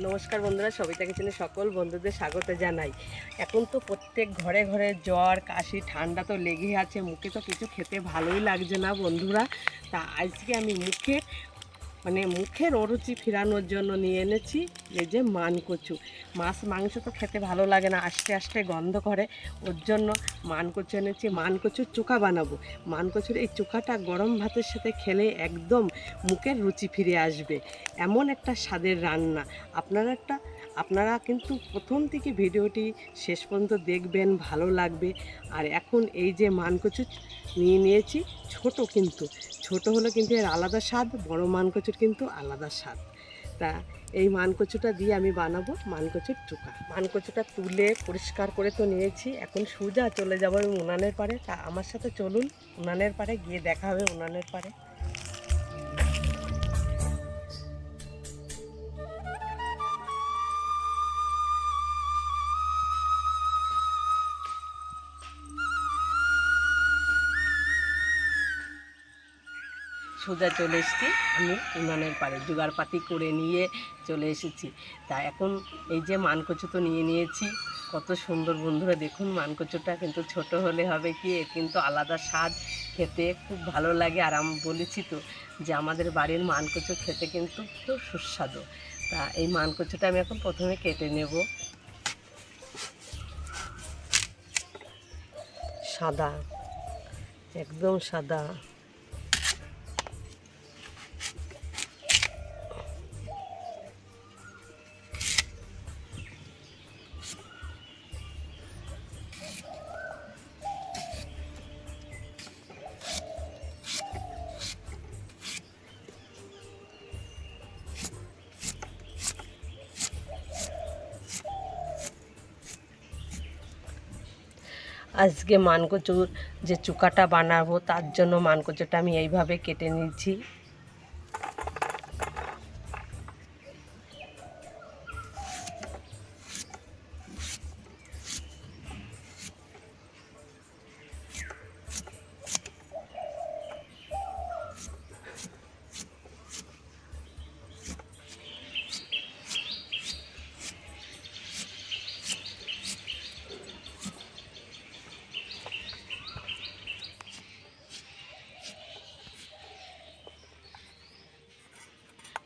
নমস্কার বন্ধুরা, সবিতা কিচেনে সকল বন্ধুদের স্বাগত জানাই। এখন তো প্রত্যেক ঘরে ঘরে জ্বর কাশি ঠান্ডা তো লেগেই আছে, মুখে তো কিছু খেতে ভালোই লাগছে না বন্ধুরা। তা আজকে আমি মুখের অরুচি ফেরানোর জন্য নিয়ে এনেছি এই যে মানকচু। মাছ মাংস তো খেতে ভালো লাগে না, আস্তে আস্তে গন্ধ করে, ওর জন্য মানকচু এনেছি। মানকচুর চোখা বানাবো। মানকচুর এই চোখাটা গরম ভাতের সাথে খেলে একদম মুখের রুচি ফিরে আসবে, এমন একটা স্বাদের রান্না। আপনারা কিন্তু প্রথম থেকে ভিডিওটি শেষ পর্যন্ত দেখবেন, ভালো লাগবে। আর এখন এই যে মানকচু নিয়েছি, ছোট হলো কিন্তু এর আলাদা স্বাদ, বড় মানকচুর কিন্তু আলাদা স্বাদ। তা এই মানকচুটা দিয়ে আমি বানাবো মানকচুর চোখা। মানকচুটা তুলে পরিষ্কার করে তো নিয়েছি, এখন সোজা চলে যাবো আমি উনানের পাড়ে। তা আমার সাথে চলুন, উনানের পাড়ে গিয়ে দেখা হবে উনানের পাড়ে। সোজা চলে এসেছি আমি উনানের পাড়ে, জোগাড়পাতি করে নিয়ে চলে এসেছি। তা এখন এই যে মানকচু তো নিয়েছি, কত সুন্দর বন্ধুরা দেখুন। মানকচুটা কিন্তু ছোট হলে হবে কি, এর কিন্তু আলাদা স্বাদ, খেতে খুব ভালো লাগে। আর আমি বলেছি তো যে আমাদের বাড়ির মানকচু খেতে কিন্তু খুব সুস্বাদু। তা এই মানকচুটা আমি এখন প্রথমে কেটে নেব। সাদা, একদম সাদা। আজকে মানকচুর যে চুকাটা বানাবো তার জন্য মানকচুটা আমি এইভাবে কেটে নিয়েছি।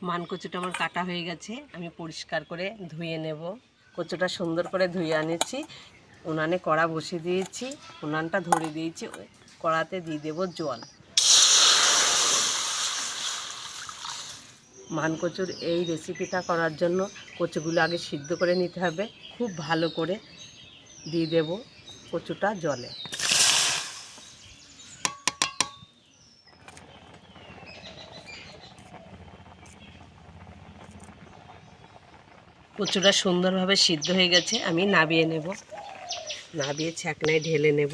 মানকচুটা আমার কাটা হয়ে গেছে, আমি পরিষ্কার করে ধুয়ে নেব। কচুটা সুন্দর করে ধুয়ে আনেছি, উনানে কড়া বসিয়ে দিয়েছি, উনানটা ধরে দিয়েছি, কড়াতে দিয়ে দেব জল। মানকচুর এই রেসিপিটা করার জন্য কচুগুলো আগে সিদ্ধ করে নিতে হবে, খুব ভালো করে দিয়ে দেব কচুটা জলে। কচুটা সুন্দরভাবে সিদ্ধ হয়ে গেছে, আমি নাবিয়ে নেব। নাবিয়ে ছ্যাঁকনায় ঢেলে নেব।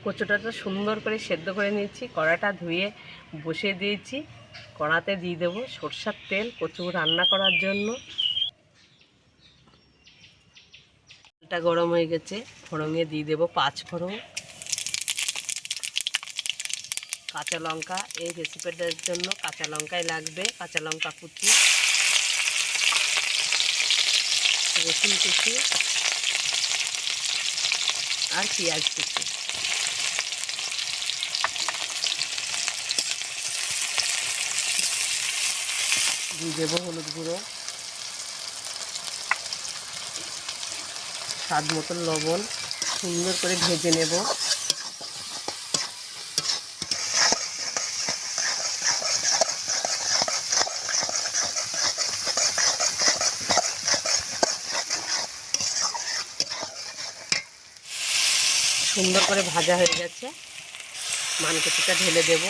কচুটা তো সুন্দর করে সেদ্ধ করে নিয়েছি, কড়াটা ধুয়ে বসিয়ে দিয়েছি। কড়াতে দিয়ে দেবো সরষের তেল কচু রান্না করার জন্য। তেলটা গরম হয়ে গেছে, ফোড়নে দিয়ে দেবো 5 ফোড়ন, কাঁচা লঙ্কা। এই রেসিপিটার জন্য কাঁচা লঙ্কাই লাগবে, কাঁচা লঙ্কা কুচি, রসুন কুচি আর পেঁয়াজ কুচি। দিয়ে দেবো হলুদ গুঁড়ো, স্বাদ মতন লবণ। সুন্দর করে ভেজে নেব। সুন্দর করে ভাজা হয়ে গেছে, মানকচুটা ঢেলে দেব।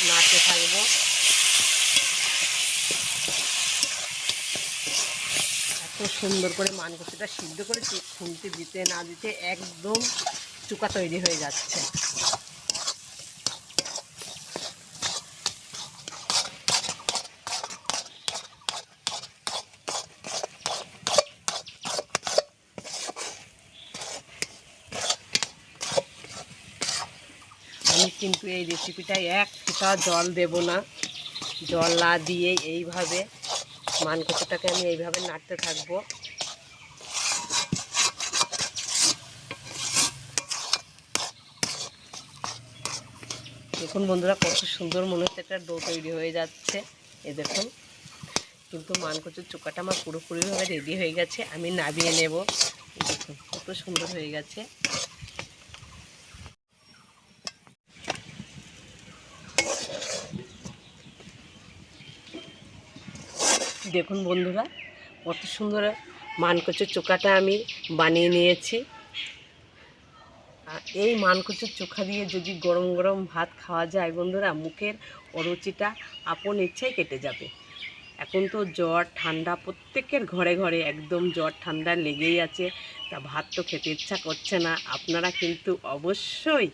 নাড়তে থাকবো। এত সুন্দর করে মানকচুটা সিদ্ধ করেছি, খুন্তি দিতে না দিতে একদম চুকা তৈরি হয়ে যাচ্ছে। কিন্তু এই রেসিপিটায় এক ফোঁটা জল দেব না। জল না দিয়ে এইভাবে মানকচুটাকে আমি এইভাবে নাড়তে থাকবো। দেখুন বন্ধুরা, কত সুন্দর মনে হচ্ছে একটা ডো তৈরি হয়ে যাচ্ছে। এই দেখুন, কিন্তু মানকচুর চোখাটা আমার পুরোপুরিভাবে রেডি হয়ে গেছে। আমি নামিয়ে নেব। দেখুন কত সুন্দর হয়ে গেছে। দেখুন বন্ধুরা, কত সুন্দর মানকচুর চোখাটা আমি বানিয়ে নিয়েছি। আর এই মানকচুর চোখা দিয়ে যদি গরম গরম ভাত খাওয়া যায় বন্ধুরা, মুখের অরুচিটা আপন ইচ্ছায় কেটে যাবে। এখন তো জ্বর ঠান্ডা প্রত্যেকের ঘরে ঘরে একদম জ্বর ঠান্ডা লেগেই আছে। তা ভাত তো খেতে ইচ্ছা করছে না। আপনারা কিন্তু অবশ্যই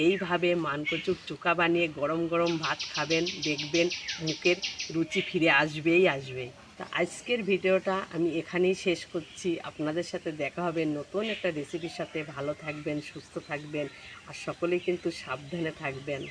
এইভাবে মানকচুর চোখা বানিয়ে গরম গরম ভাত খাবেন, দেখবেন মুখের রুচি ফিরে আসবেই আসবে। তা আজকের ভিডিওটা আমি এখানেই শেষ করছি। আপনাদের সাথে দেখা হবে নতুন একটা রেসিপির সাথে। ভালো থাকবেন, সুস্থ থাকবেন, আর সকলেই কিন্তু সাবধানে থাকবেন।